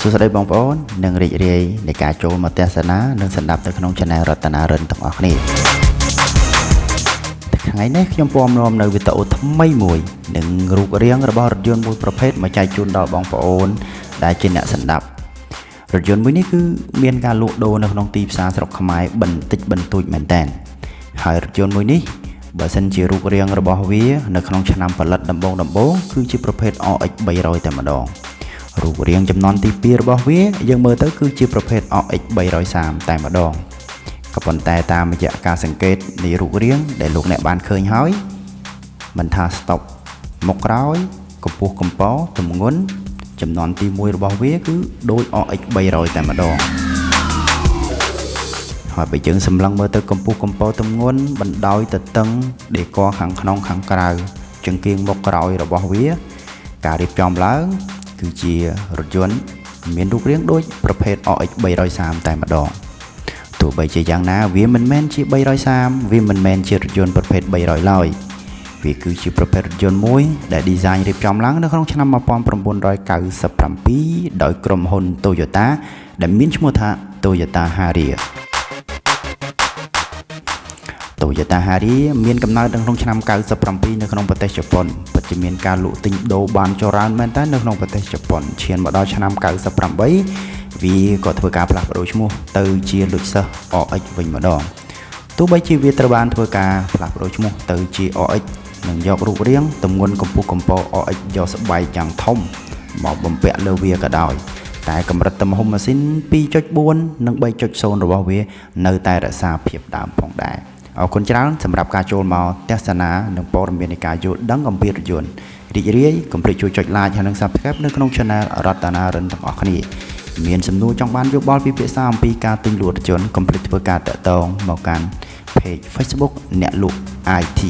សួស្តីបងប្អូននិងរីករាយនៃការចូលមកទស្សនានិងស្ដាប់នៅក្នុង Channel RatanaRin ទាំងអស់គ្នាថ្ងៃនេះខ្ញុំពំនាំនៅវីដេអូថ្មីមួយនឹងរូបរាងរបស់រថយន្តមួយប្រភេទមកចែកជូនដល់បងប្អូនដែលជាអ្នកស្ដាប់រថយន្តមួយនេះគឺមានការលក់ដូរនៅក្នុងទីផ្សារស្រុកខ្មែរបន្តិចបន្តួចមែនតើហើយរថយន្តមួយនេះបើសិនជារូបរាងរបស់វានៅក្នុងឆ្នាំផលិតដំបូងគឺជាប្រភេទ RX300 តែម្ដងរូបរាងចំនួនទី2របស់វាយើងមើលទៅគឺជាប្រភេទ RX330 តែម្ដងក៏ប៉ុន្តែតាមរយៈការសង្កេតនៃរូបរាងដែលលោកអ្នកបានឃើញហើយមិនថា stop មុខក្រោយកម្ពស់កម្ពស់ទម្ងន់ចំនួនទី1របស់វាគឺដូច RX300 តែម្ដងហើយបើយើងសម្លឹងមើលទៅកម្ពស់កម្ពស់ទម្ងន់បណ្ដោយទៅតឹងដេកខាងក្នុងខាងក្រៅចង្គៀងមុខក្រោយរបស់វាការរៀបចំឡើងគឺជារថយន្តមានរូបរាងដូចប្រភេទ RX330 តែម្ដងទោះបីជាយ៉ាងណាវាមិនមែនជា330វាមិនមែនជារថយន្តប្រភេទ300ឡើយវាគឺជាប្រភេទរថយន្តមួយដែល design រៀបចំឡើងនៅក្នុងឆ្នាំ1997ដោយក្រុមហ៊ុន Toyota ដែលមានឈ្មោះថា Toyota Harrier Toyota Harrier មានកំណើតនៅក្នុងឆ្នាំ97នៅក្នុងប្រទេសជប៉ុនពិតជាមានការលក់ទិញដូរបានច្រើនមែនតើនៅក្នុងប្រទេសជប៉ុនឈានមកដល់ឆ្នាំ98វាក៏ធ្វើការផ្លាស់ប្ដូរឈ្មោះទៅជា Lexus RX វិញម្ដងទោះបីជាវាត្រូវបានធ្វើការផ្លាស់ប្ដូរឈ្មោះទៅជា RX និងយករូបរាងទម្ងន់កម្ពស់កម្ពស់ RX យកស្បែកយ៉ាងធំមកបំពាក់លើវាក៏ដោយតែកម្រិតទំហំម៉ាស៊ីន 2.4 និង 3.0 របស់វានៅតែរក្សាភាពដើមផងដែរអរគុណច្រើនសម្រាប់ការចូលមកទស្សនានិងព័ត៌មាននៃការយល់ដឹងអំពីរថយន្តរីករាយកុំភ្លេចជួយចុច like ហើយនិង Subscribe នៅក្នុង Channel RatanaRin ទាំងអស់គ្នាមានសំណួរចង់បានយោបល់ពិភាក្សាអំពីការទិញលក់រថយន្តកុំភ្លេចធ្វើការតាក់ទងមកកាន់ Page Facebook អ្នកលក់ IT